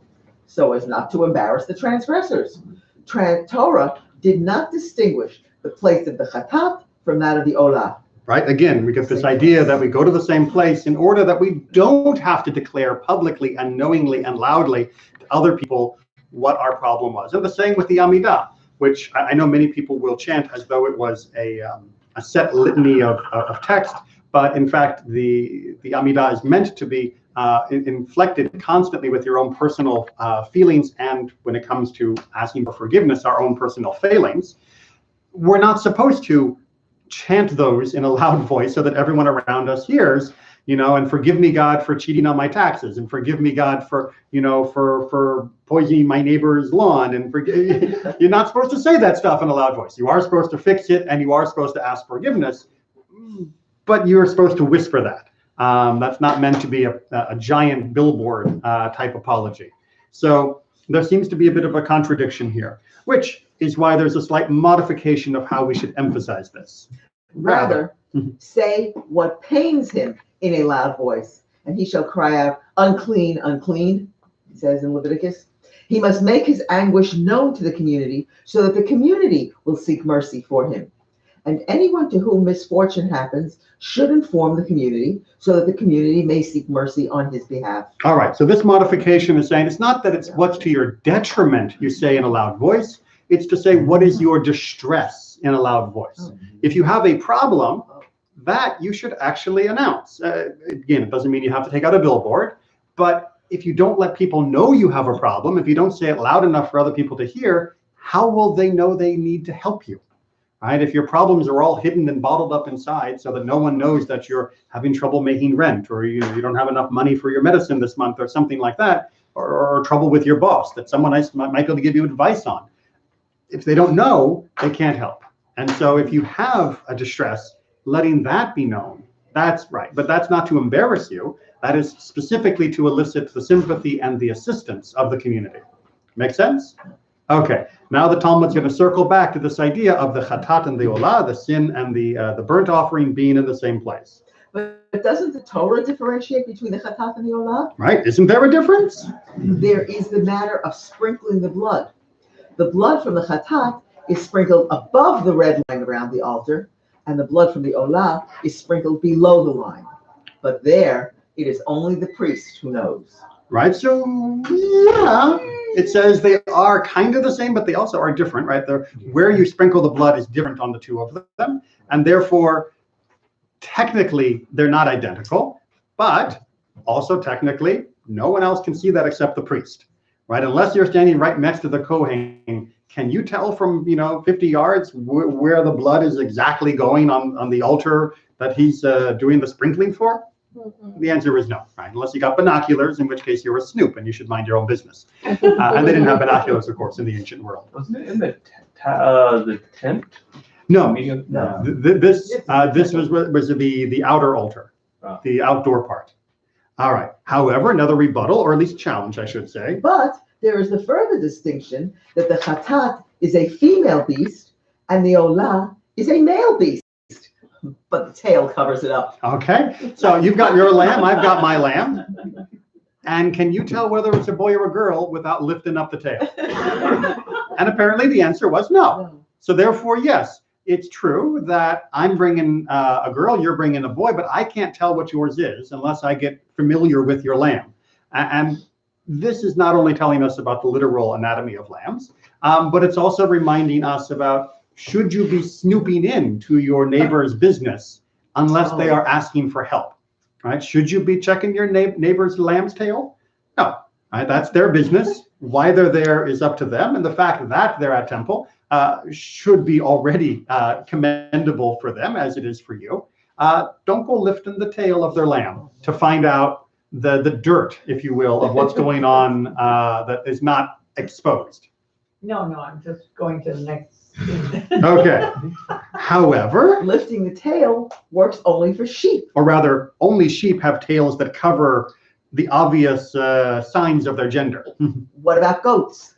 D: so as not to embarrass the transgressors? Torah did not distinguish the place of the Chatat from that of the Olah.
A: Right, again, we get this idea that we go to the same place in order that we don't have to declare publicly and knowingly and loudly to other people what our problem was. And the same with the Amidah, which I know many people will chant as though it was a set litany of text, but in fact, the Amidah is meant to be inflected constantly with your own personal feelings, and when it comes to asking for forgiveness, our own personal failings. We're not supposed to chant those in a loud voice so that everyone around us hears, and forgive me, God, for cheating on my taxes, and forgive me, God, for poisoning my neighbor's lawn, and you're not supposed to say that stuff in a loud voice. You are supposed to fix it, and you are supposed to ask forgiveness, but you're supposed to whisper that. That's not meant to be a giant billboard type apology. So there seems to be a bit of a contradiction here, which is why there's a slight modification of how we should emphasize this.
D: Rather, say what pains him in a loud voice, and he shall cry out, unclean, unclean, it says in Leviticus. He must make his anguish known to the community so that the community will seek mercy for him. And anyone to whom misfortune happens should inform the community so that the community may seek mercy on his behalf.
A: All right, so this modification is saying it's not that it's what's to your detriment you say in a loud voice, it's to say what is your distress in a loud voice. If you have a problem, that you should actually announce. Again, it doesn't mean you have to take out a billboard, but if you don't let people know you have a problem, if you don't say it loud enough for other people to hear, how will they know they need to help you? Right? If your problems are all hidden and bottled up inside so that no one knows that you're having trouble making rent, or you don't have enough money for your medicine this month, or something like that, or trouble with your boss that someone else might be able to give you advice on. If they don't know, they can't help. And so if you have a distress, letting that be known, that's right. But that's not to embarrass you. That is specifically to elicit the sympathy and the assistance of the community. Make sense? Okay, now the Talmud's going to circle back to this idea of the chatat and the olah, the sin and the burnt offering being in the same place.
D: But doesn't the Torah differentiate between the chatat and the olah?
A: Right? Isn't there a difference?
D: There is the matter of sprinkling the blood. The blood from the chatat is sprinkled above the red line around the altar, and the blood from the olah is sprinkled below the line. But there, it is only the priest who knows.
A: Right? So, yeah, it says they are kind of the same, but they also are different, right? Where you sprinkle the blood is different on the two of them, and therefore, technically, they're not identical, but also technically, no one else can see that except the priest, right? Unless you're standing right next to the Kohen, can you tell from 50 yards where the blood is exactly going on the altar that he's doing the sprinkling for? The answer is no, right? Unless you got binoculars, in which case you're a snoop and you should mind your own business. And they didn't have binoculars, of course, in the ancient world.
E: Wasn't it in the tent?
A: No,
C: No.
A: this was the outer altar, the outdoor part. All right. However, another rebuttal, or at least challenge, I should say.
D: But there is the further distinction that the chatat is a female beast and the olah is a male beast. But the tail covers it up.
A: Okay. So you've got your lamb, I've got my lamb. And can you tell whether it's a boy or a girl without lifting up the tail? And apparently the answer was no. So therefore, yes, it's true that I'm bringing a girl, you're bringing a boy, but I can't tell what yours is unless I get familiar with your lamb. And this is not only telling us about the literal anatomy of lambs, but it's also reminding us about, should you be snooping into your neighbor's business unless they are asking for help, right? Should you be checking your neighbor's lamb's tail? No, right? That's their business. Why they're there is up to them. And the fact that they're at temple should be already commendable for them, as it is for you. Don't go lifting the tail of their lamb to find out the dirt, if you will, of what's going on that is not exposed.
B: No, I'm just going to the next.
A: Okay. However,
D: Lifting the tail works only for sheep.
A: or rather, only sheep have tails that cover the obvious signs of their gender.
D: What about goats?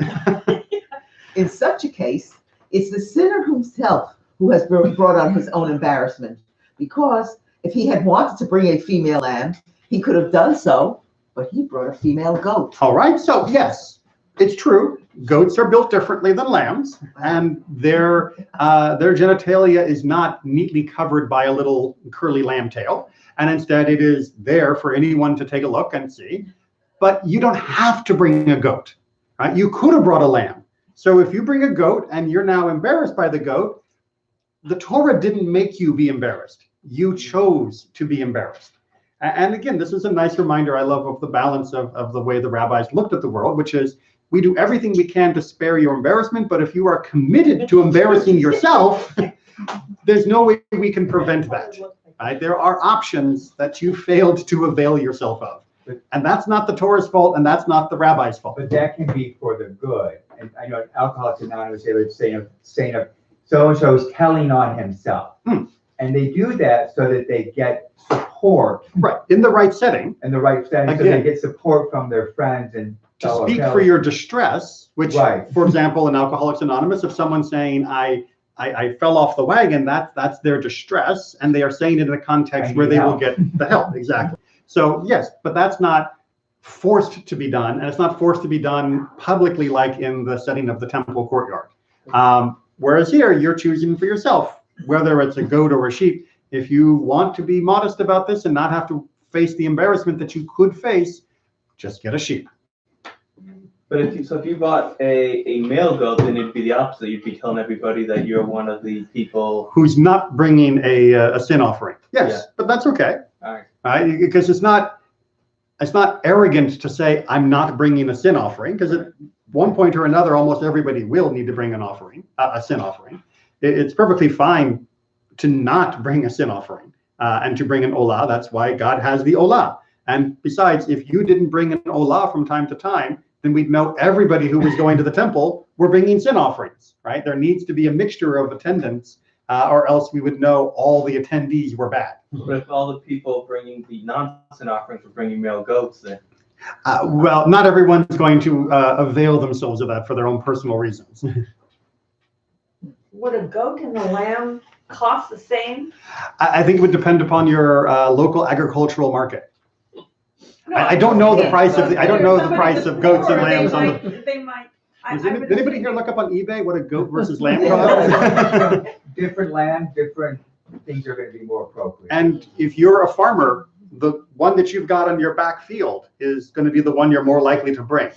D: In such a case, it's the sinner himself who has brought on his own embarrassment, because if he had wanted to bring a female lamb, he could have done so, but he brought a female goat.
A: All right, so yes, it's true. Goats are built differently than lambs, and their genitalia is not neatly covered by a little curly lamb tail, and instead it is there for anyone to take a look and see. But you don't have to bring a goat, right? You could have brought a lamb. So if you bring a goat and you're now embarrassed by the goat, the Torah didn't make you be embarrassed. You chose to be embarrassed. And again, this is a nice reminder I love of the balance of the way the rabbis looked at the world, which is, we do everything we can to spare your embarrassment, but if you are committed to embarrassing yourself, there's no way we can prevent that. Right? There are options that you failed to avail yourself of. And that's not the Torah's fault, and that's not the rabbi's fault.
C: But that can be for the good. And I know Alcoholics Anonymous, they would say of so-and-so is telling on himself. And they do that so that they get support.
A: Right, in the right setting.
C: In the right setting, so they get support from their friends and
A: to speak for your distress, which,
C: right.
A: For example, in Alcoholics Anonymous, if someone's saying, I fell off the wagon, that's their distress, and they are saying it in a context where they will get the help. Exactly. So yes, but that's not forced to be done, and it's not forced to be done publicly like in the setting of the temple courtyard. Whereas here, you're choosing for yourself, whether it's a goat or a sheep. If you want to be modest about this and not have to face the embarrassment that you could face, just get a sheep.
E: But if you bought a male goat, then it'd be the opposite. You'd be telling everybody that you're one of the people
A: who's not bringing a sin offering. Yes, yeah. But that's okay.
E: All right.
A: Right? Because it's not arrogant to say I'm not bringing a sin offering, because at one point or another, almost everybody will need to bring an offering, a sin offering. It's perfectly fine to not bring a sin offering and to bring an olah. That's why God has the olah. And besides, if you didn't bring an olah from time to time, then we'd know everybody who was going to the temple were bringing sin offerings, right? There needs to be a mixture of attendants, or else we would know all the attendees were bad.
E: But if all the people bringing the non-sin offerings were bringing male goats, then
A: Well, not everyone's going to avail themselves of that for their own personal reasons.
B: Would a goat and a lamb cost the same?
A: I think it would depend upon your local agricultural market. I don't know the price of I don't know the price of goats and lambs on the.
B: They might.
A: Did anybody here look up on eBay what a goat versus lamb costs?
C: Different land, different things are gonna be more appropriate.
A: And if you're a farmer, the one that you've got on your back field is going to be the one you're more likely to bring.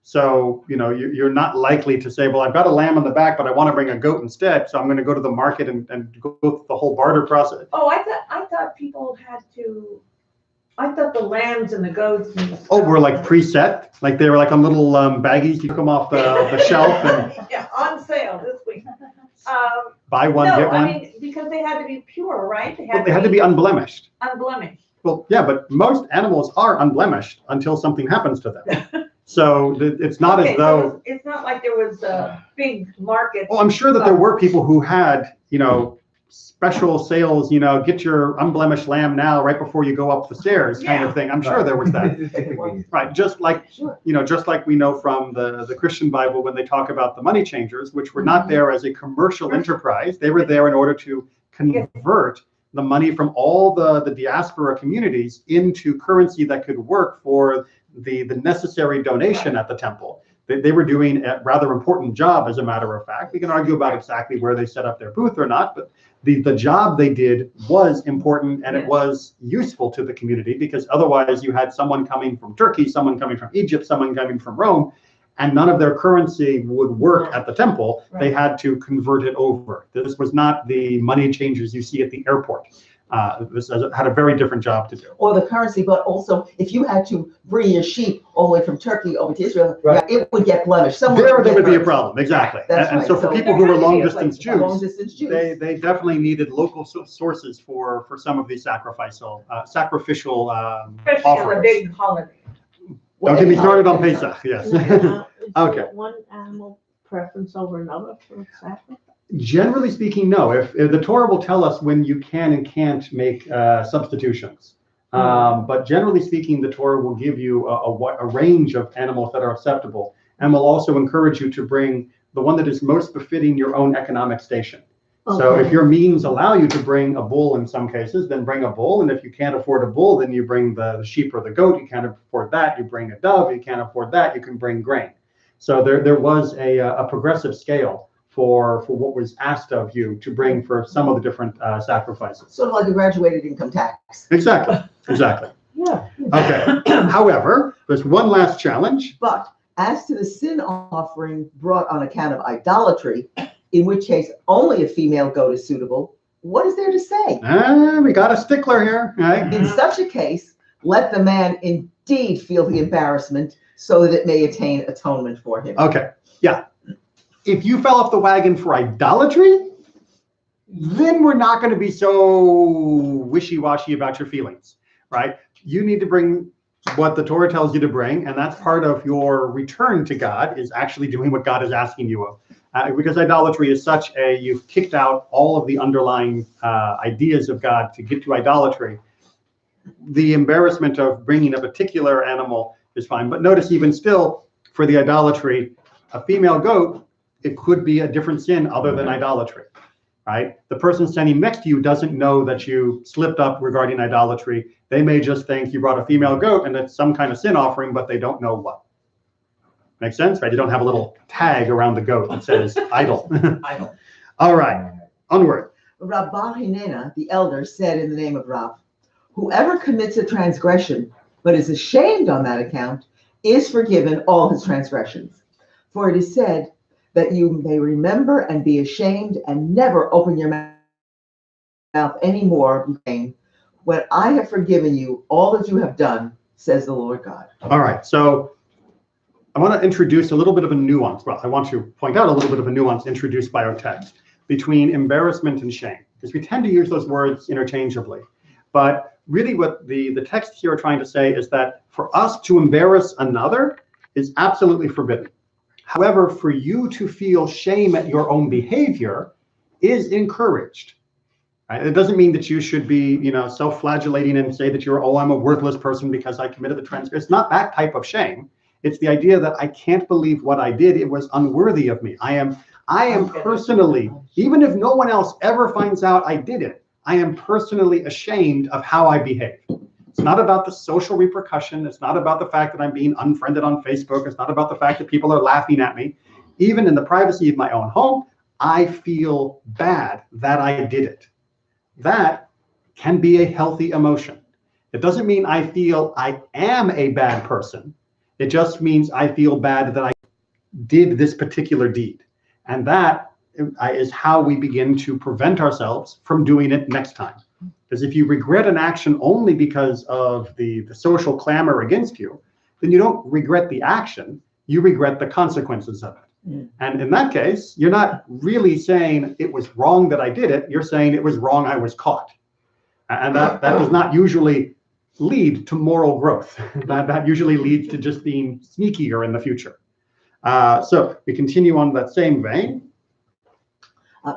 A: So, you're not likely to say, well, I've got a lamb on the back, but I want to bring a goat instead. So I'm going to go to the market and go through the whole barter process.
B: Oh, I thought people had to, I thought the lambs and the goats and the
A: Oh, we're like preset, like they were like on little baggies. You took them off the shelf and
B: Yeah, on sale this week.
A: buy one,
B: No,
A: get one.
B: I mean, because they had to be pure, right?
A: Well, they had to be unblemished.
B: unblemished.
A: Well, yeah, but most animals are unblemished until something happens to them. So it's not
B: Okay,
A: as
B: so
A: though.
B: it's not like there was a big market.
A: Well, I'm sure that there were people who had, special sales, get your unblemished lamb now right before you go up the stairs kind of thing. I'm sure there was that. Right, just like, just like we know from the Christian Bible when they talk about the money changers, which were not there as a commercial enterprise. They were there in order to convert the money from all the diaspora communities into currency that could work for the necessary donation at the temple. They were doing a rather important job, as a matter of fact. We can argue about exactly where they set up their booth or not, but the job they did was important and it was useful to the community, because otherwise you had someone coming from Turkey, someone coming from Egypt, someone coming from Rome, and none of their currency would work at the temple. They had to convert it over. This was not the money changers you see at the airport. This had a very different job to do.
D: Or the currency, but also if you had to bring your sheep all the way from Turkey over to Israel,
C: Right.
D: it would get blemished.
A: There would be a problem, exactly.
D: That's
A: And
D: right.
A: so for
D: So
A: people
B: there
A: who were
B: had to be a
A: long-distance
B: place,
D: Long
A: Jews,
D: distance Jews.
A: they definitely needed local sources for some of these sacrificial
B: Especially on a
A: offerings.
B: big holiday.
A: Don't get me started on Pesach, yes. Okay.
F: Is one animal preference over another for sacrifice?
A: Generally speaking, no. If the Torah will tell us when you can and can't make substitutions. But generally speaking, the Torah will give you a range of animals that are acceptable, and will also encourage you to bring the one that is most befitting your own economic station. So if your means allow you to bring a bull in some cases, then bring a bull. And if you can't afford a bull, then you bring the sheep or the goat. You can't afford that, you bring a dove. You can't afford that, you can bring grain. So there was a progressive scale for what was asked of you to bring for some of the different sacrifices.
D: Sort of like a graduated income tax.
A: Exactly.
F: Yeah.
A: Okay. However, there's one last challenge.
D: But as to the sin offering brought on account of idolatry, in which case only a female goat is suitable, what is there to say?
A: We got a stickler here, right?
D: In such a case, let the man indeed feel the embarrassment so that it may attain atonement for him.
A: Okay. Yeah. If you fell off the wagon for idolatry, then we're not going to be so wishy-washy about your feelings, right? You need to bring what the Torah tells you to bring, and that's part of your return to God, is actually doing what God is asking you of. Because idolatry is you've kicked out all of the underlying ideas of God to get to idolatry. The embarrassment of bringing a particular animal is fine. But notice, even still, for the idolatry, a female goat, it could be a different sin other than idolatry, right? The person standing next to you doesn't know that you slipped up regarding idolatry. They may just think you brought a female goat and it's some kind of sin offering, but they don't know what. Make sense, right? You don't have a little tag around the goat that says idol.
D: Idol.
A: All right, onward.
D: Rav Bar Hinena, the elder, said in the name of Rav, whoever commits a transgression, but is ashamed on that account, is forgiven all his transgressions. For it is said that you may remember and be ashamed and never open your mouth any more in vain, when I have forgiven you all that you have done, says the Lord God.
A: All right, so I want to introduce a little bit of a nuance. Well, I want to point out a little bit of a nuance introduced by our text between embarrassment and shame, because we tend to use those words interchangeably. But really what the text here are trying to say is that for us to embarrass another is absolutely forbidden. However, for you to feel shame at your own behavior is encouraged. Right? It doesn't mean that you should be, self-flagellating and say that you're, oh, I'm a worthless person because I committed the transgression. It's not that type of shame. It's the idea that I can't believe what I did. It was unworthy of me. I am personally, even if no one else ever finds out I did it, I am personally ashamed of how I behaved. It's not about the social repercussion. It's not about the fact that I'm being unfriended on Facebook. It's not about the fact that people are laughing at me. Even in the privacy of my own home, I feel bad that I did it. That can be a healthy emotion. It doesn't mean I feel I am a bad person. It just means I feel bad that I did this particular deed. And that is how we begin to prevent ourselves from doing it next time. Because if you regret an action only because of the social clamor against you, then you don't regret the action, you regret the consequences of it. Mm. And in that case, you're not really saying it was wrong that I did it, you're saying it was wrong I was caught. And that does not usually lead to moral growth. that usually leads to just being sneakier in the future. So we continue on that same vein.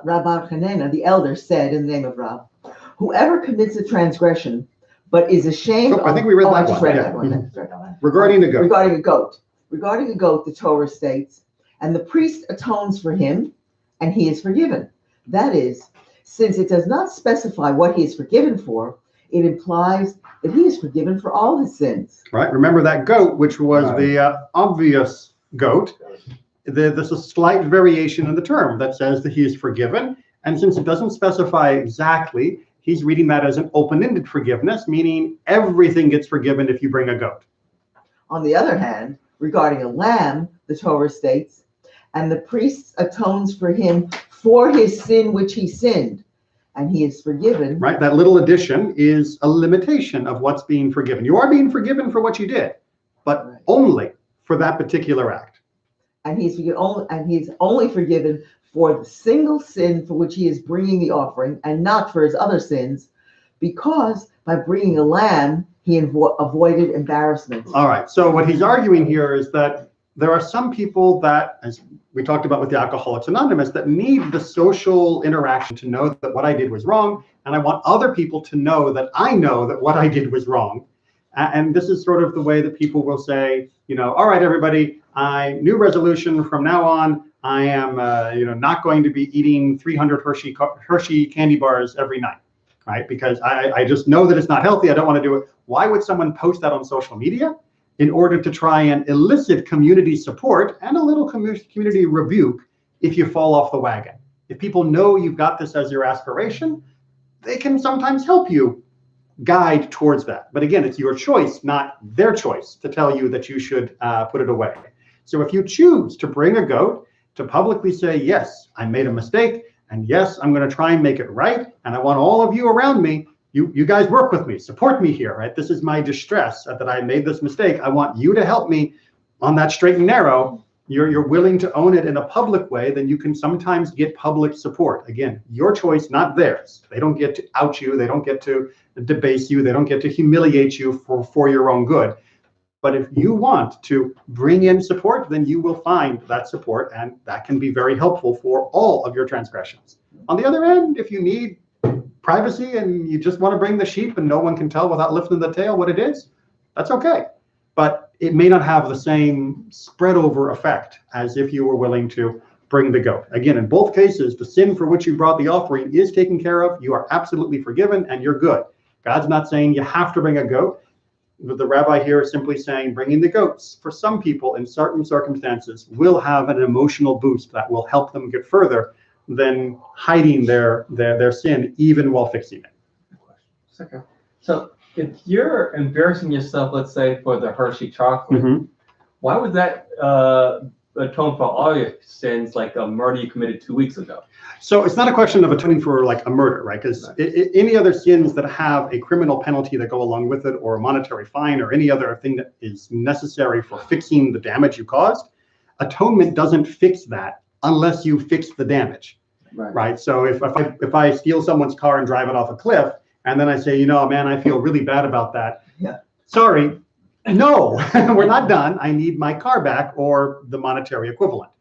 D: Rabbi Hanina, the elder, said in the name of Rab, whoever commits a transgression but is ashamed
A: I think we read that one.
D: That one.
A: Regarding the goat.
D: Regarding a goat, the Torah states, and the priest atones for him, and he is forgiven. That is, since it does not specify what he is forgiven for, it implies that he is forgiven for all his sins.
A: Right. Remember that goat, which was the obvious goat. There's a slight variation in the term that says that he is forgiven. And since it doesn't specify exactly, he's reading that as an open-ended forgiveness, meaning everything gets forgiven if you bring a goat.
D: On the other hand, regarding a lamb, the Torah states, and the priest atones for him for his sin which he sinned, and he is forgiven.
A: Right. That little addition is a limitation of what's being forgiven. You are being forgiven for what you did, but only for that particular act.
D: And he's only forgiven for the single sin for which he is bringing the offering, and not for his other sins, because by bringing a lamb, he avoided embarrassment.
A: All right. So what he's arguing here is that there are some people that, as we talked about with the Alcoholics Anonymous, that need the social interaction to know that what I did was wrong, and I want other people to know that I know that what I did was wrong. And this is sort of the way that people will say, all right, everybody, new resolution from now on, I am, not going to be eating 300 Hershey candy bars every night, right? Because I just know that it's not healthy. I don't want to do it. Why would someone post that on social media? In order to try and elicit community support and a little community rebuke if you fall off the wagon. If people know you've got this as your aspiration, they can sometimes help you guide towards that. But again, it's your choice, not their choice, to tell you that you should put it away. So if you choose to bring a goat, to publicly say, yes, I made a mistake, and yes, I'm going to try and make it right, and I want all of you around me, you guys work with me, support me here, right? This is my distress that I made this mistake. I want you to help me on that straight and narrow. You're willing to own it in a public way, then you can sometimes get public support. Again, your choice, not theirs. They don't get to out you. They don't get to debase you. They don't get to humiliate you for your own good. But if you want to bring in support, then you will find that support, and that can be very helpful for all of your transgressions. On the other end, if you need privacy and you just want to bring the sheep and no one can tell without lifting the tail what it is, that's okay. But it may not have the same spread over effect as if you were willing to bring the goat. Again, in both cases, the sin for which you brought the offering is taken care of. You are absolutely forgiven and you're good. God's not saying you have to bring a goat. The rabbi here is simply saying bringing the goats for some people in certain circumstances will have an emotional boost that will help them get further than hiding their sin even while fixing it.
E: Okay. So if you're embarrassing yourself, let's say for the Hershey chocolate, why would that atone for all your sins, like a murder you committed 2 weeks ago?
A: So it's not a question of atoning for like a murder, right? Because any other sins that have a criminal penalty that go along with it, or a monetary fine, or any other thing that is necessary for fixing the damage you caused, atonement doesn't fix that unless you fix the damage, right? So if I steal someone's car and drive it off a cliff, and then I say, man, I feel really bad about that.
D: Yeah.
A: Sorry, no, we're not done. I need my car back or the monetary equivalent.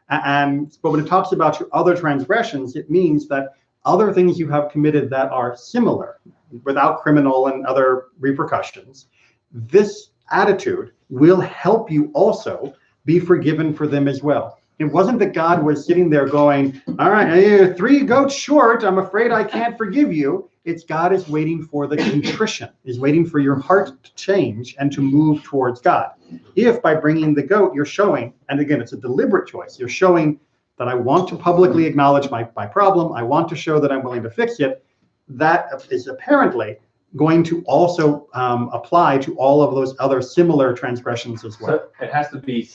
A: But when it talks about your other transgressions, it means that other things you have committed that are similar, without criminal and other repercussions, this attitude will help you also be forgiven for them as well. It wasn't that God was sitting there going, all right, you're 3 goats short, I'm afraid I can't forgive you. It's God is waiting for the contrition, is waiting for your heart to change and to move towards God. If by bringing the goat, you're showing, and again, it's a deliberate choice, you're showing that I want to publicly acknowledge my problem, I want to show that I'm willing to fix it, that is apparently going to also apply to all of those other similar transgressions as well.
E: So it has to be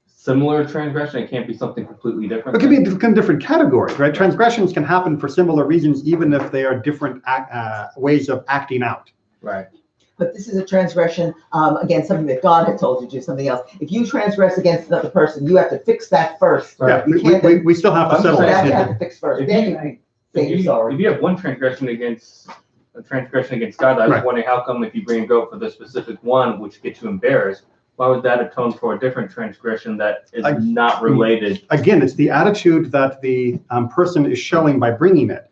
E: similar transgression. It can't be something completely different.
A: It can be different categories, right? Transgressions can happen for similar reasons, even if they are different ways of acting out.
E: Right.
D: But this is a transgression against something that God had told you to do, something else. If you transgress against another person, you have to fix that first.
A: Yeah,
D: You can't
A: we still have to settle
D: that you
A: it.
D: have to fix first. Then you can say you're sorry.
E: If you have one transgression against God, I was
A: Right.
E: wondering how come if you bring a goat for the specific one, which gets you embarrassed, why would that atone for a different transgression that is not related?
A: Again, it's the attitude that the person is showing by bringing it.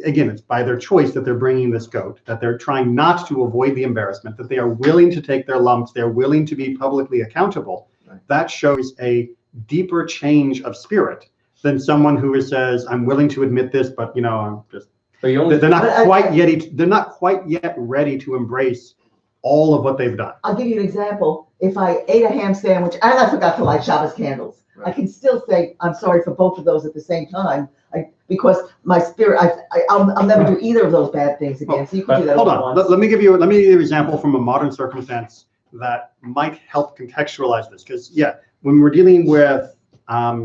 A: Again, it's by their choice that they're bringing this goat, that they're trying not to avoid the embarrassment, that they are willing to take their lumps, they're willing to be publicly accountable.
E: Right.
A: That shows a deeper change of spirit than someone who says, I'm willing to admit this, but I'm just,
E: But you only,
A: they're not quite yet ready to embrace all of what they've done.
D: I'll give you an example. If I ate a ham sandwich and I forgot to light Shabbos candles,
E: Right.
D: I can still say I'm sorry for both of those at the same time, because my spirit, I'll never do either of those bad things again. So you can do that
A: Hold
D: all
A: on.
D: once.
A: Let me give you an example from a modern circumstance that might help contextualize this. Because when we're dealing with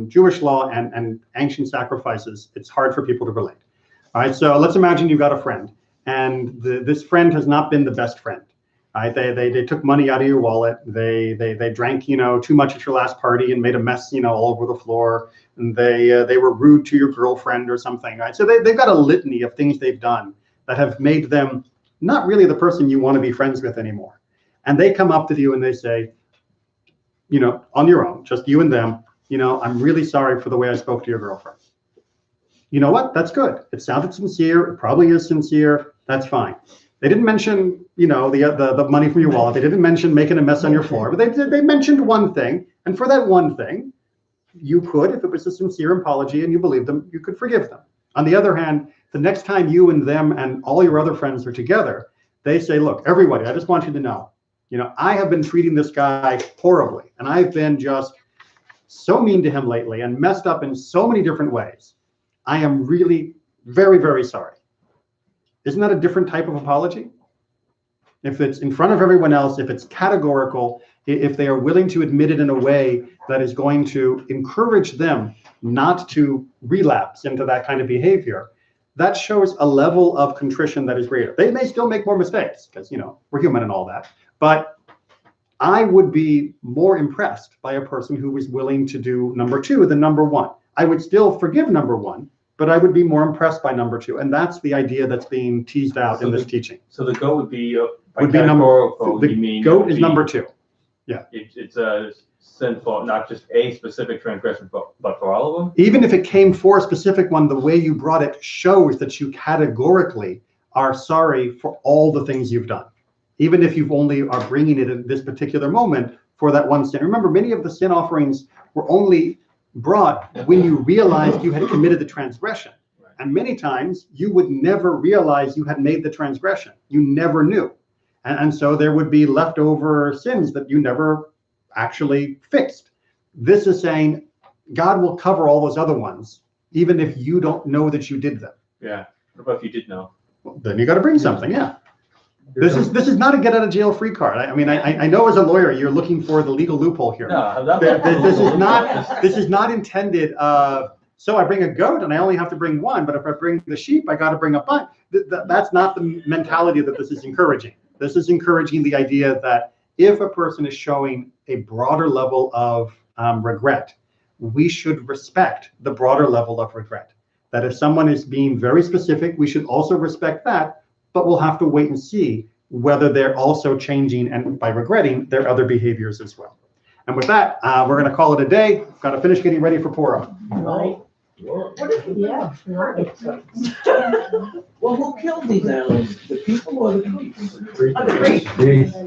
A: Jewish law and ancient sacrifices, it's hard for people to relate. All right. So let's imagine you've got a friend, and this friend has not been the best friend. Right? They took money out of your wallet. They drank too much at your last party and made a mess all over the floor. And they were rude to your girlfriend or something. Right? So they've got a litany of things they've done that have made them not really the person you want to be friends with anymore. And they come up to you and they say, on your own, just you and them, I'm really sorry for the way I spoke to your girlfriend. You know what? That's good. It sounded sincere. It probably is sincere. That's fine. They didn't mention, the money from your wallet. They didn't mention making a mess on your floor, but they mentioned one thing. And for that one thing, you could, if it was a sincere apology and you believed them, you could forgive them. On the other hand, the next time you and them and all your other friends are together, they say, look, everybody, I just want you to know, I have been treating this guy horribly, and I've been just so mean to him lately and messed up in so many different ways. I am really very, very sorry. Isn't that a different type of apology? If it's in front of everyone else, if it's categorical, if they are willing to admit it in a way that is going to encourage them not to relapse into that kind of behavior, that shows a level of contrition that is greater. They may still make more mistakes because, we're human and all that. But I would be more impressed by a person who was willing to do number 2 than number 1. I would still forgive number 1, but I would be more impressed by number 2. And that's the idea that's being teased out in this teaching.
E: So the goat would be
A: categorical. The goat is number 2. Yeah.
E: It's a sinful, not just a specific transgression, but for all of them?
A: Even if it came for a specific one, the way you brought it shows that you categorically are sorry for all the things you've done. Even if you've only are bringing it in this particular moment for that one sin. Remember, many of the sin offerings were only brought when you realized you had committed the transgression.
E: Right.
A: And many times you would never realize you had made the transgression. You never knew. And so there would be leftover sins that you never actually fixed. This is saying God will cover all those other ones, even if you don't know that you did them.
E: Yeah. What about if you did know?
A: Well, then you got to bring something. Yeah. This is not a get out of jail free card. I know as a lawyer you're looking for the legal loophole here.
E: No,
A: This is not intended. So I bring a goat and I only have to bring one, but if I bring the sheep, I got to bring a bunch. That's not the mentality that this is encouraging. This is encouraging the idea that if a person is showing a broader level of regret, we should respect the broader level of regret. That if someone is being very specific, we should also respect that, but we'll have to wait and see whether they're also changing and by regretting their other behaviors as well. And with that, we're going to call it a day. Got to finish getting ready for Purim.
D: Right.
F: Yeah. Well, who killed these animals? The people or the priests?
B: Oh, the priest.
C: Jeez.